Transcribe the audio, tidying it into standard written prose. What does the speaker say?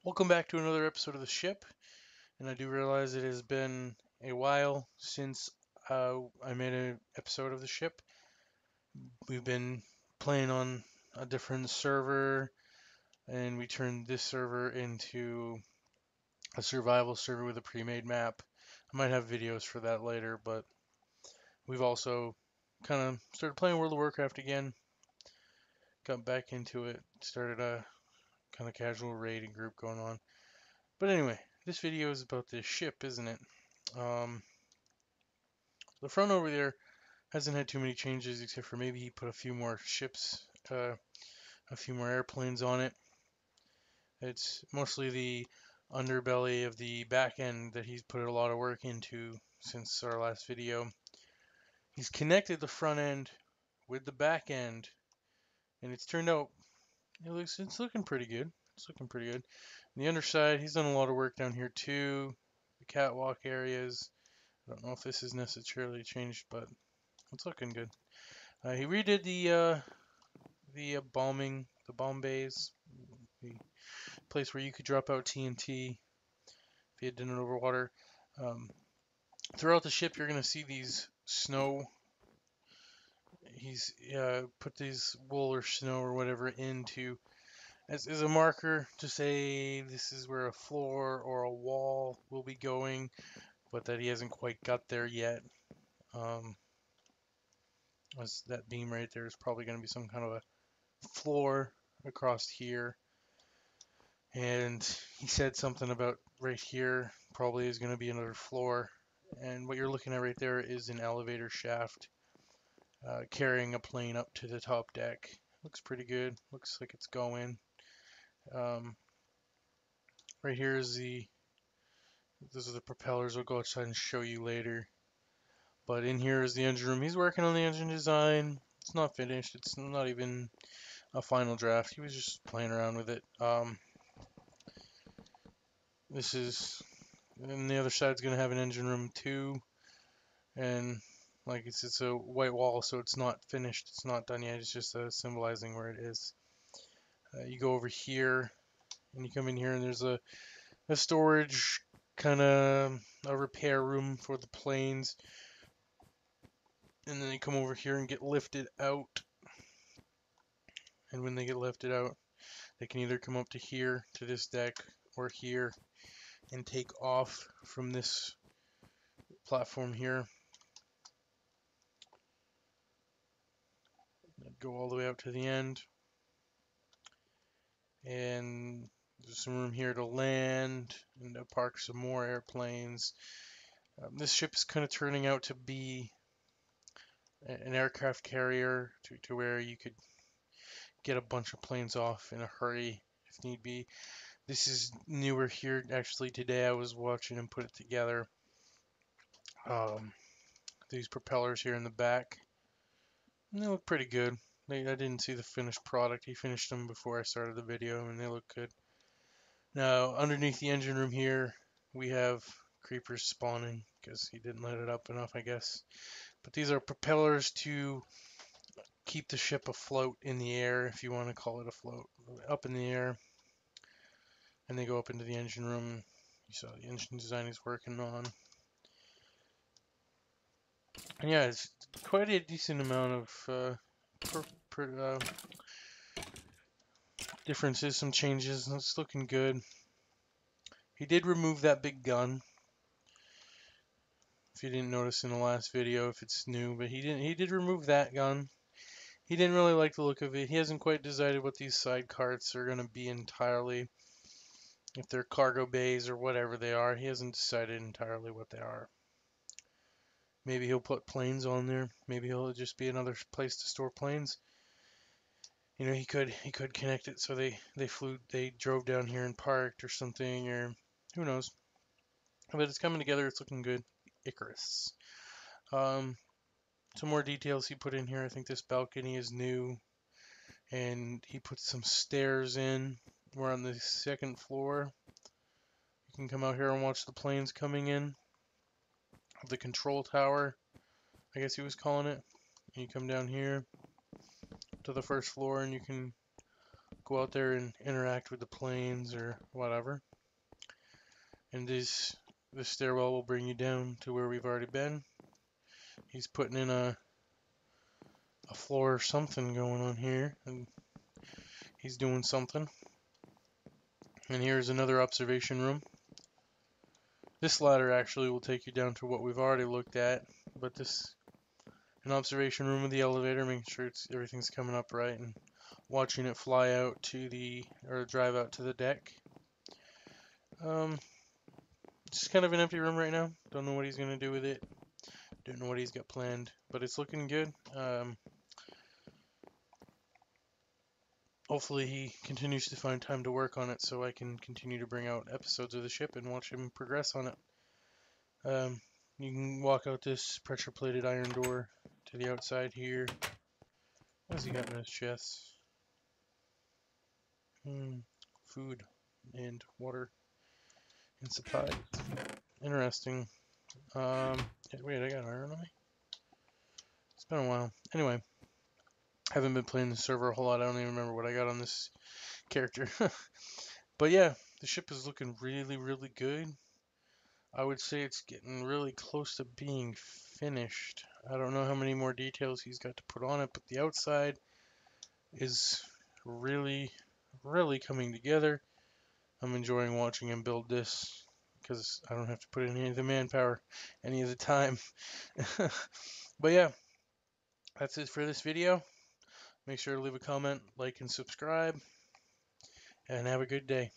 Welcome back to another episode of the ship, and I do realize it has been a while since I made an episode of the ship. We've been playing on a different server, and we turned this server into a survival server with a pre-made map. I might have videos for that later, but we've also kind of started playing World of Warcraft again, got back into it, started a kind of casual raiding group going on. But anyway, this video is about this ship, isn't it? Um, The front over there hasn't had too many changes, except for maybe he put a few more ships, a few more airplanes on it. It's mostly the underbelly of the back end that he's put a lot of work into since our last video. He's connected the front end with the back end, and it's turned out it's looking pretty good. It's looking pretty good. On the underside, he's done a lot of work down here too. The catwalk areas. I don't know if this is necessarily changed, but it's looking good. He redid the bombing, the bomb bays, the place where you could drop out TNT if you had done it over water. Um, Throughout the ship, you're going to see these snow. He's put these wool or snow or whatever into as a marker to say this is where a floor or a wall will be going, but that he hasn't quite got there yet. Um, as that beam right there is probably going to be some kind of a floor across here. And he said something about right here probably is going to be another floor. And what you're looking at right there is an elevator shaft carrying a plane up to the top deck. Looks pretty good. Looks like it's going. Um, right here is those are the propellers. I'll go outside and show you later. But in here is the engine room. He's working on the engine design. It's not finished. It's not even a final draft. He was just playing around with it. This is, and the other side's going to have an engine room too. And like it's a white wall, so it's not finished. It's not done yet. It's just symbolizing where it is. You go over here, and you come in here, and there's a storage kind of a repair room for the planes. And then they come over here and get lifted out. And when they get lifted out, they can either come up to here, to this deck, or here, and take off from this platform here. Go all the way out to the end. And there's some room here to land and to park some more airplanes. This ship is kind of turning out to be an aircraft carrier to where you could get a bunch of planes off in a hurry if need be. This is newer here. Actually, today I was watching him put it together. These propellers here in the back, they look pretty good. I didn't see the finished product. He finished them before I started the video, and they look good. Now, underneath the engine room here, we have creepers spawning because he didn't let it up enough, I guess. But these are propellers to keep the ship afloat in the air, if you want to call it afloat, up in the air. And they go up into the engine room. You saw the engine design he's working on. And yeah, it's quite a decent amount of differences, some changes. It's looking good. He did remove that big gun. If you didn't notice in the last video, if it's new, but he didn't. He did remove that gun. He didn't really like the look of it. He hasn't quite decided what these side carts are going to be entirely. If they're cargo bays or whatever they are, he hasn't decided entirely what they are. Maybe he'll put planes on there. Maybe he'll just be another place to store planes. You know, he could connect it so they drove down here and parked or something, or who knows. But it's coming together. It's looking good. Icarus. Some more details he put in here. I think this balcony is new, and he put some stairs in. We're on the second floor. You can come out here and watch the planes coming in. The control tower, I guess he was calling it. And you come down here to the first floor, and you can go out there and interact with the planes or whatever. And this stairwell will bring you down to where we've already been. He's putting in a floor or something going on here, and he's doing something. And here's another observation room. This ladder actually will take you down to what we've already looked at, but this an observation room with the elevator, making sure everything's coming up right, and watching it fly out to or drive out to the deck. Just kind of an empty room right now. Don't know what he's gonna do with it. Don't know what he's got planned, but it's looking good. Hopefully he continues to find time to work on it so I can continue to bring out episodes of the ship and watch him progress on it. You can walk out this pressure plated iron door to the outside here. What's he got in his chest? Food and water and supplies. Interesting. Wait, I got iron on me? It's been a while. Anyway, I haven't been playing the server a whole lot. I don't even remember what I got on this character. But yeah, the ship is looking really, really good. I would say it's getting really close to being finished. I don't know how many more details he's got to put on it, but the outside is really, really coming together. I'm enjoying watching him build this because I don't have to put in any of the manpower any of the time. But yeah, that's it for this video. Make sure to leave a comment, like, and subscribe, and have a good day.